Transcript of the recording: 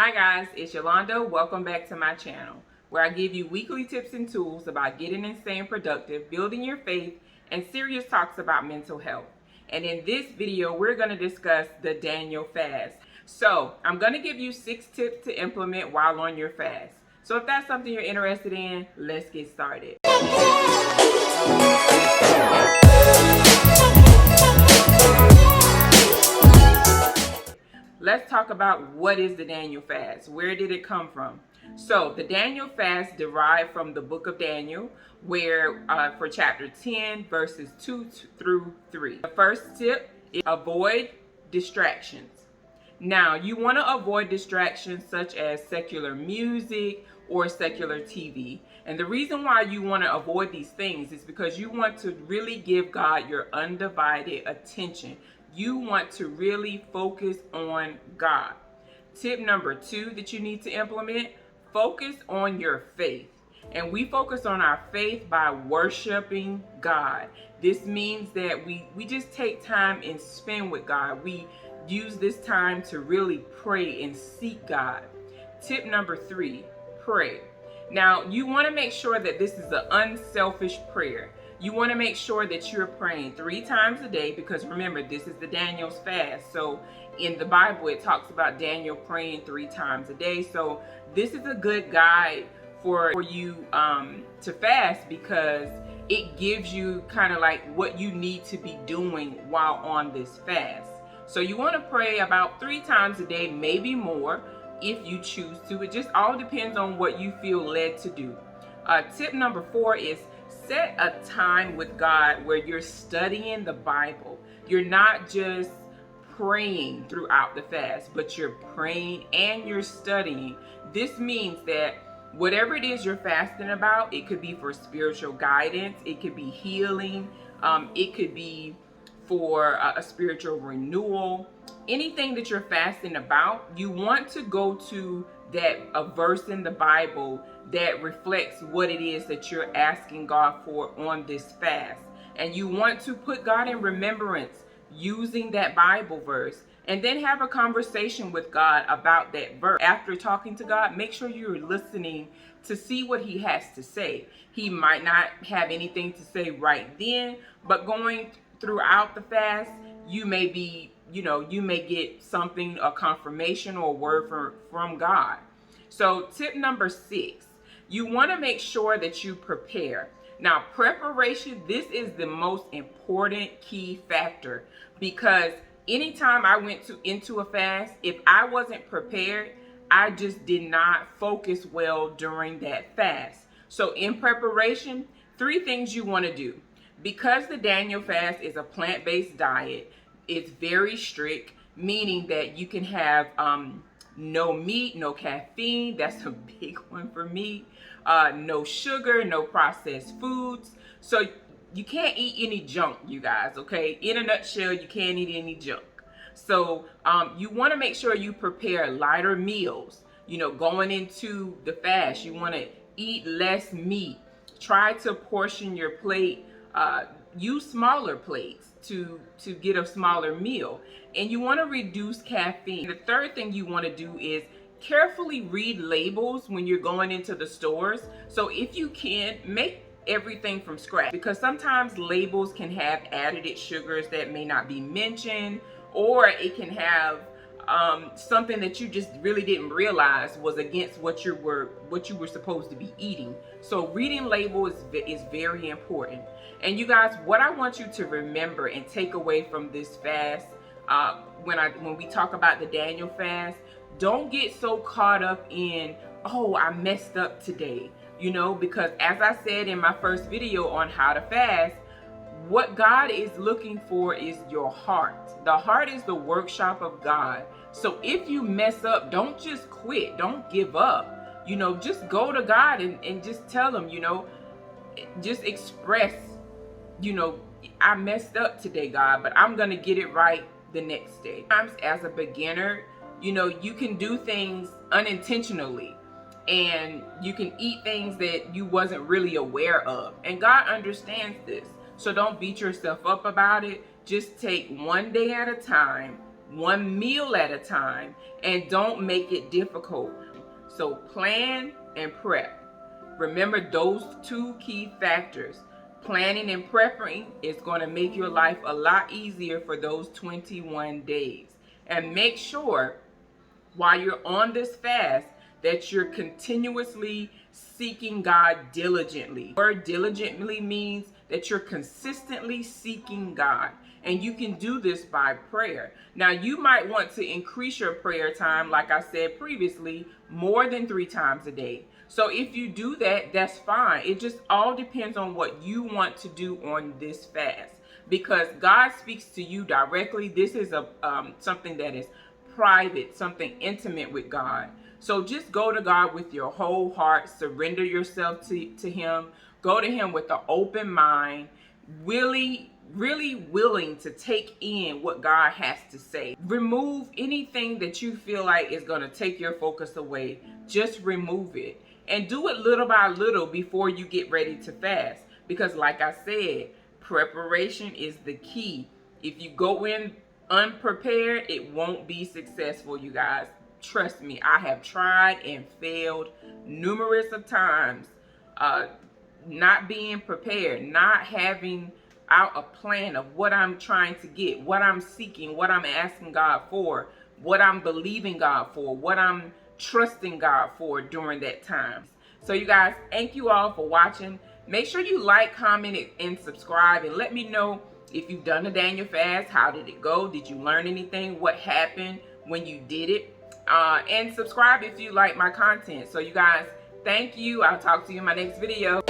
Hi guys, it's Yolanda. Welcome back to my channel where I give you weekly tips and tools about getting and staying productive, building your faith, and serious talks about mental health. And in this video, we're going to discuss the Daniel fast. So I'm going to give you 6 tips to implement while on your fast. So if that's something you're interested in, let's get started. Let's talk about what is the Daniel fast. Where did it come from? So the Daniel fast derived from the book of Daniel, where for chapter 10, verses 2 through 3. The first tip is avoid distractions. Now, you want to avoid distractions such as secular music or secular TV. And the reason why you want to avoid these things is because you want to really give God your undivided attention. You want to really focus on God. Tip number 2 that you need to implement, focus on your faith. And we focus on our faith by worshiping God. This means that we just take time and spend with God. We use this time to really pray and seek God. Tip number 3, pray. Now, you want to make sure that this is an unselfish prayer. You want to make sure that you're praying 3 times a day, because remember, this is the Daniel's fast. So in the Bible, it talks about Daniel praying 3 times a day. So this is a good guide for you to fast, because it gives you kind of like what you need to be doing while on this fast. So you want to pray about 3 times a day, maybe more if you choose to. It just all depends on what you feel led to do. Tip number 4 is set a time with God where you're studying the Bible. You're not just praying throughout the fast, but you're praying and you're studying. This means that whatever it is you're fasting about, it could be for spiritual guidance, it could be healing, it could be for a spiritual renewal. Anything that you're fasting about, you want to go to a verse in the Bible that reflects what it is that you're asking God for on this fast. And you want to put God in remembrance using that Bible verse, and then have a conversation with God about that verse. After talking to God, make sure you're listening to see what he has to say. He might not have anything to say right then, but going throughout the fast, you may get something, a confirmation or a word from God. So tip number 6, you want to make sure that you prepare. Now, preparation, this is the most important key factor, because anytime I went into a fast, if I wasn't prepared, I just did not focus well during that fast. So in preparation, 3 things you want to do. Because the Daniel fast is a plant-based diet, it's very strict, meaning that you can have no meat, no caffeine. That's a big one for me. No sugar, no processed foods. So you can't eat any junk, you guys, okay? In a nutshell, you can't eat any junk. So you want to make sure you prepare lighter meals. Going into the fast, you want to eat less meat. Try to portion your plate. Use smaller plates to get a smaller meal. And you want to reduce caffeine. The third thing you want to do is carefully read labels when you're going into the stores. So if you can, make everything from scratch, because sometimes labels can have added sugars that may not be mentioned, or it can have something that you just really didn't realize was against what you were supposed to be eating. So reading labels is very important. And you guys, what I want you to remember and take away from this fast, when we talk about the Daniel fast, don't get so caught up in, oh, I messed up today, because as I said in my first video on how to fast, what God is looking for is your heart. The heart is the workshop of God. So if you mess up, don't just quit. Don't give up. Just go to God and just tell him, just express, I messed up today, God, but I'm going to get it right the next day. Sometimes as a beginner, you can do things unintentionally, and you can eat things that you wasn't really aware of. And God understands this. So don't beat yourself up about it. Just take one day at a time. one meal at a time, and don't make it difficult. So plan and prep. Remember those two key factors. Planning and prepping is going to make your life a lot easier for those 21 days. And make sure while you're on this fast that you're continuously seeking God diligently. The word diligently means that you're consistently seeking God. And you can do this by prayer. Now, you might want to increase your prayer time, like I said previously, more than 3 times a day. So if you do that, that's fine. It just all depends on what you want to do on this fast. Because God speaks to you directly. This is something that is private, something intimate with God. So just go to God with your whole heart. Surrender yourself to Him. Go to Him with an open mind. Really willing to take in what God has to say. Remove anything that you feel like is going to take your focus away. Just remove it. And do it little by little before you get ready to fast. Because like I said, preparation is the key. If you go in unprepared, it won't be successful, you guys. Trust me, I have tried and failed numerous of times. Not being prepared, not having out a plan of what I'm trying to get, what I'm seeking, what I'm asking God for, what I'm believing God for, what I'm trusting God for during that time. So you guys, thank you all for watching. Make sure you like, comment, and subscribe, and let me know if you've done the Daniel fast. How did it go? Did you learn anything? What happened when you did it? And subscribe if you like my content. So you guys, thank you. I'll talk to you in my next video.